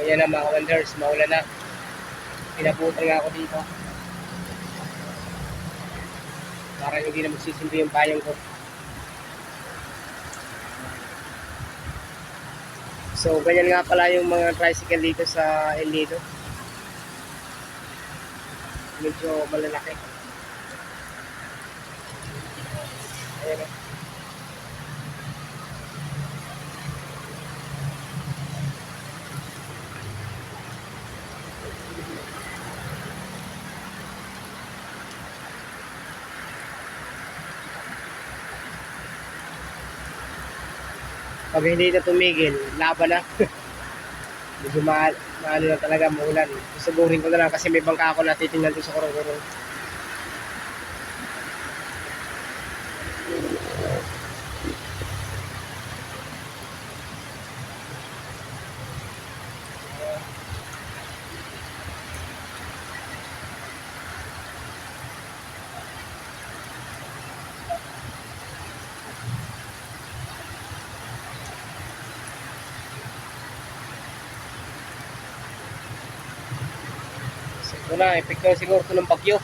yan na mga wonders, maulan na. Pinabutan nga ako dito. Para hindi na magsisindi yung payong ko. So, ganyan nga pala yung mga tricycle dito sa El Nido. Medyo malalaki. Ayan o. Pag hindi na tumigil, laban na. Medyo maano na talaga, maulan. Susugurin ko na lang kasi may bangka ako na titingnan doon sa kurong-kurong. So, ito na, epekto siguro ito ng bagyo.